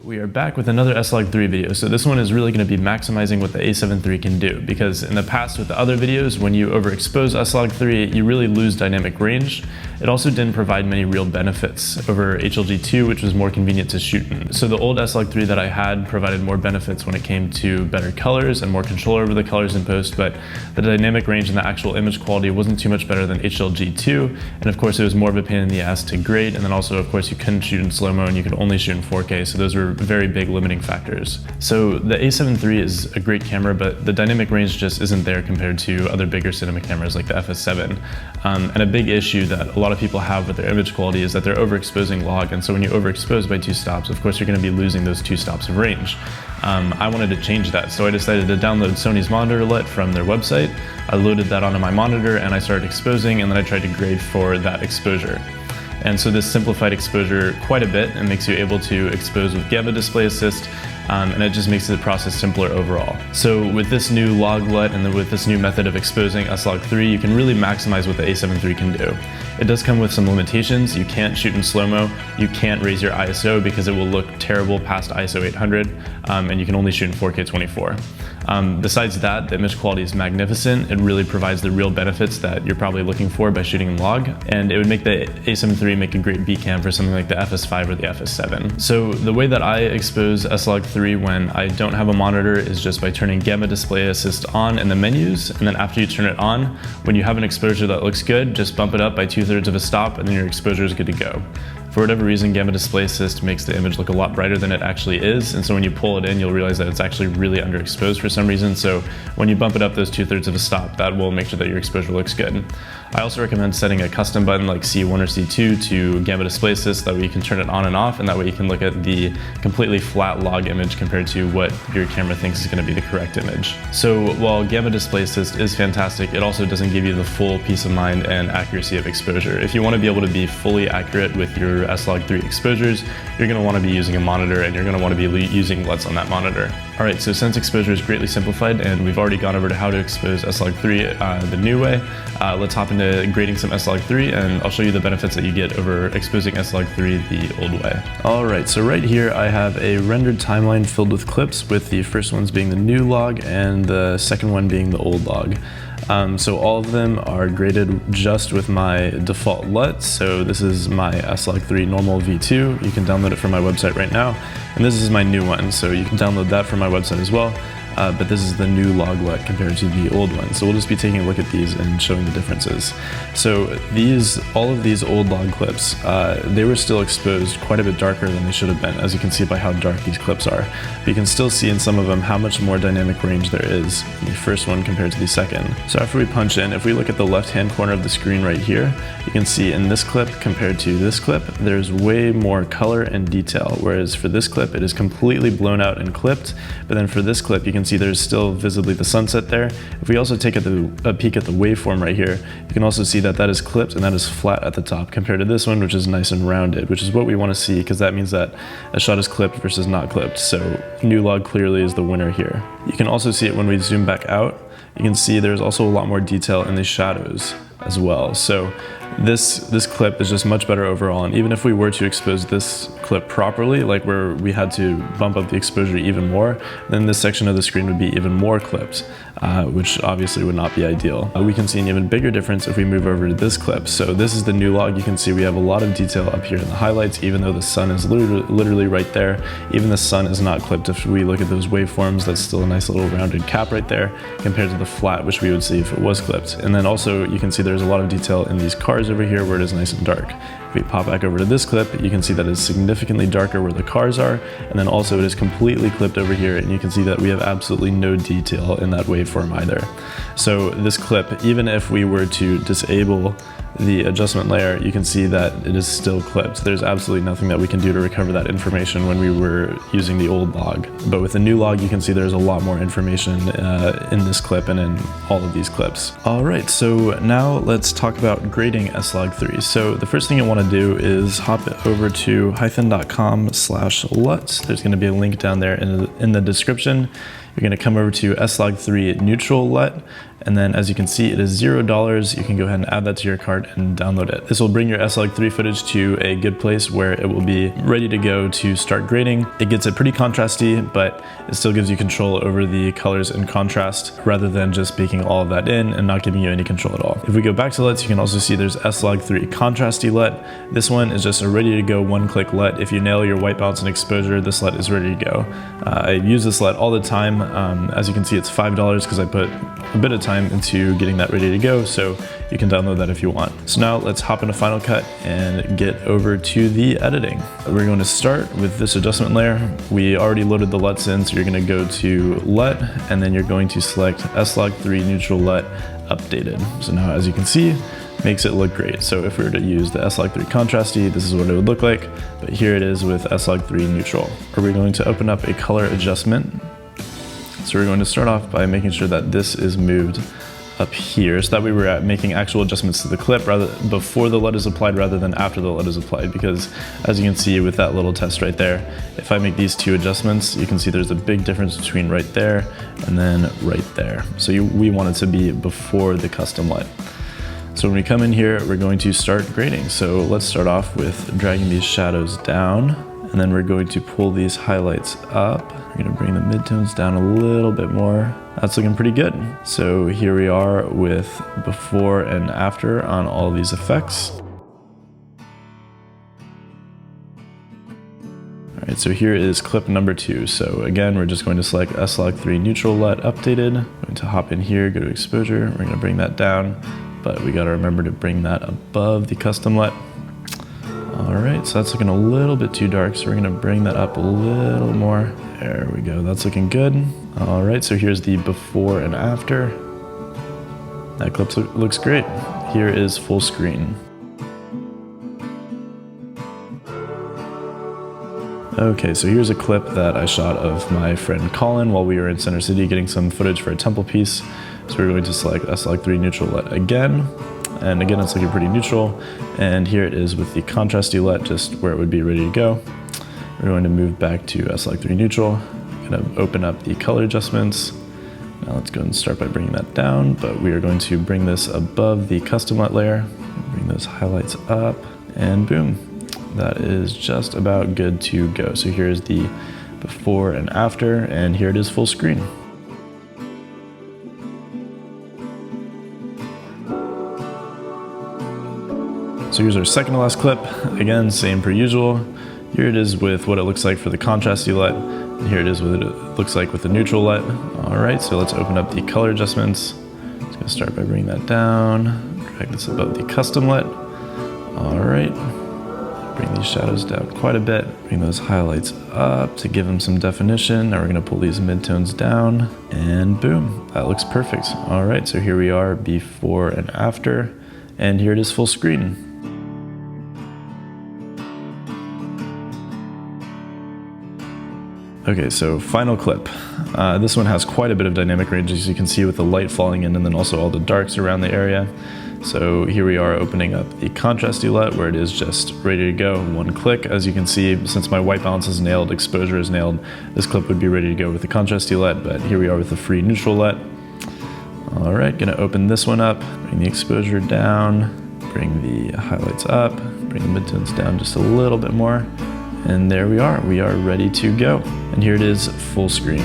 We are back with another S-Log3 video. So this one is really going to be maximizing what the a7 III can do, because in the past with the other videos, when you overexpose S-Log3, you really lose dynamic range. It also didn't provide many real benefits over HLG2, which was more convenient to shoot in. So the old S-Log3 that I had provided more benefits when it came to better colors and more control over the colors in post, but the dynamic range and the actual image quality wasn't too much better than HLG2. And of course, it was more of a pain in the ass to grade. And then also, of course, you couldn't shoot in slow-mo and you could only shoot in 4K. So those were very big limiting factors. So the a7 III is a great camera, but the dynamic range just isn't there compared to other bigger cinema cameras like the FS7. And a big issue that a lot of people have with their image quality is that they're overexposing log. And so when you overexpose by 2 stops, of course, you're going to be losing those 2 stops of range. I wanted to change that, so I decided to download Sony's monitor LUT from their website. I loaded that onto my monitor and I started exposing, and then I tried to grade for that exposure. And so this simplified exposure quite a bit and makes you able to expose with gamma display assist, and it just makes the process simpler overall. So with this new log LUT and with this new method of exposing S-Log3, you can really maximize what the a7 III can do. It does come with some limitations. You can't shoot in slow-mo, you can't raise your ISO because it will look terrible past ISO 800, and you can only shoot in 4K 24. Besides that, the image quality is magnificent. It really provides the real benefits that you're probably looking for by shooting in log, and it would make the a7 III make a great B cam for something like the FS5 or the FS7. So the way that I expose S-Log3 when I don't have a monitor is just by turning gamma display assist on in the menus, and then after you turn it on, when you have an exposure that looks good, just bump it up by 2/3 of a stop, and then your exposure is good to go. For whatever reason, gamma display assist makes the image look a lot brighter than it actually is, and so when you pull it in, you'll realize that it's actually really underexposed for some reason. So when you bump it up those 2/3 of a stop, that will make sure that your exposure looks good. I also recommend setting a custom button like C1 or C2 to gamma display assist. That way you can turn it on and off, and that way you can look at the completely flat log image compared to what your camera thinks is going to be the correct image. So while gamma display assist is fantastic, it also doesn't give you the full peace of mind and accuracy of exposure. If you want to be able to be fully accurate with your S-Log3 exposures, you're going to want to be using a monitor, and you're going to want to be using LUTs on that monitor. Alright, so since exposure is greatly simplified and we've already gone over to how to expose S-Log3 the new way, let's hop into grading some S-Log3, and I'll show you the benefits that you get over exposing S-Log3 the old way. Alright, so right here I have a rendered timeline filled with clips, with the first ones being the new log and the second one being the old log. So all of them are graded just with my default LUT. So this is my S-Log3 normal V2. You can download it from my website right now. And this is my new one, so you can download that from my website as well. But this is the new log LUT compared to the old one. So we'll just be taking a look at these and showing the differences. So all of these old log clips, they were still exposed quite a bit darker than they should have been, as you can see by how dark these clips are. But you can still see in some of them how much more dynamic range there is in the first one compared to the second. So after we punch in, if we look at the left-hand corner of the screen right here, you can see in this clip compared to this clip, there's way more color and detail, whereas for this clip, it is completely blown out and clipped. But then for this clip, you can see there's still visibly the sunset there. If we also take a peek at the waveform right here, you can also see that that is clipped and that is flat at the top compared to this one, which is nice and rounded, which is what we want to see, because that means that a shot is clipped versus not clipped. So new log clearly is the winner here. You can also see it when we zoom back out. You can see there's also a lot more detail in the shadows as well. So this clip is just much better overall, and even if we were to expose this clip properly, like where we had to bump up the exposure even more, then this section of the screen would be even more clipped, which obviously would not be ideal. We can see an even bigger difference if we move over to this clip. So this is the new log. You can see we have a lot of detail up here in the highlights, even though the sun is literally right there. Even the sun is not clipped. If we look at those waveforms, that's still a nice little rounded cap right there compared to the flat, which we would see if it was clipped. And then also you can see there's a lot of detail in these cars over here where it is nice and dark. If we pop back over to this clip, you can see that it's significantly darker where the cars are, and then also it is completely clipped over here, and you can see that we have absolutely no detail in that waveform either. So this clip, even if we were to disable the adjustment layer, you can see that it is still clipped. There's absolutely nothing that we can do to recover that information when we were using the old log. But with the new log, you can see there's a lot more information in this clip and in all of these clips. Alright, so now let's talk about grading S-Log3. So the first thing you want to do is hop over to hyphen.com/LUTs. There's going to be a link down there in the description. You're going to come over to S-Log3 neutral LUT, And then as you can see, it is $0. You can go ahead and add that to your cart and download it. This will bring your S-Log3 footage to a good place where it will be ready to go to start grading. It gets it pretty contrasty, but it still gives you control over the colors and contrast rather than just baking all of that in and not giving you any control at all. If we go back to LUTs, you can also see there's S-Log3 contrasty LUT. This one is just a ready to go one-click LUT. If you nail your white balance and exposure, this LUT is ready to go. I use this LUT all the time. As you can see, it's $5 because I put a bit of time into getting that ready to go, so you can download that if you want. So now let's hop into Final Cut and get over to the editing. We're going to start with this adjustment layer. We already loaded the LUTs in, so you're going to go to LUT, and then you're going to select S-Log3 Neutral LUT Updated. So now as you can see, makes it look great. So if we were to use the S-Log3 contrasty, this is what it would look like, but here it is with S-Log3 Neutral. We're going to open up a color adjustment. So we're going to start off by making sure that this is moved up here so that we were making actual adjustments to the clip before the LUT is applied rather than after the LUT is applied, because as you can see with that little test right there, if I make these two adjustments, you can see there's a big difference between right there and then right there. So we want it to be before the custom LUT. So when we come in here, we're going to start grading. So let's start off with dragging these shadows down, and then we're going to pull these highlights up. We're going to bring the midtones down a little bit more. That's looking pretty good. So here we are with before and after on all these effects. All right, so here is clip number 2. So again, we're just going to select S-Log3 Neutral LUT Updated. I'm going to hop in here, go to exposure. We're going to bring that down, but we got to remember to bring that above the custom LUT. All right, so that's looking a little bit too dark, so we're gonna bring that up a little more. There we go, that's looking good. All right, so here's the before and after. That clip looks great. Here is full screen. Okay, so here's a clip that I shot of my friend Colin while we were in Center City getting some footage for a temple piece. So we're going to select S-Log3 Neutral LUT again. And again, it's looking pretty neutral. And here it is with the contrasty LUT, just where it would be ready to go. We're going to move back to S-Log3 Neutral. I'm going to open up the color adjustments. Now let's go and start by bringing that down, but we are going to bring this above the custom LUT layer. Bring those highlights up, and boom. That is just about good to go. So here's the before and after, and here it is full screen. So here's our second to last clip. Again, same per usual. Here it is with what it looks like for the contrasty LUT, and here it is with what it looks like with the neutral LUT. All right, so let's open up the color adjustments. Just gonna start by bringing that down, drag this above the custom LUT. All right, bring these shadows down quite a bit, bring those highlights up to give them some definition. Now we're gonna pull these midtones down, and boom, that looks perfect. All right, so here we are before and after, and here it is full screen. Okay, so final clip. This one has quite a bit of dynamic range, as you can see with the light falling in and then also all the darks around the area. So here we are opening up the contrasty LUT where it is just ready to go, one click. As you can see, since my white balance is nailed, exposure is nailed, this clip would be ready to go with the contrasty LUT, but here we are with the free neutral LUT. All right, gonna open this one up, bring the exposure down, bring the highlights up, bring the midtones down just a little bit more. And there we are ready to go. And here it is full screen.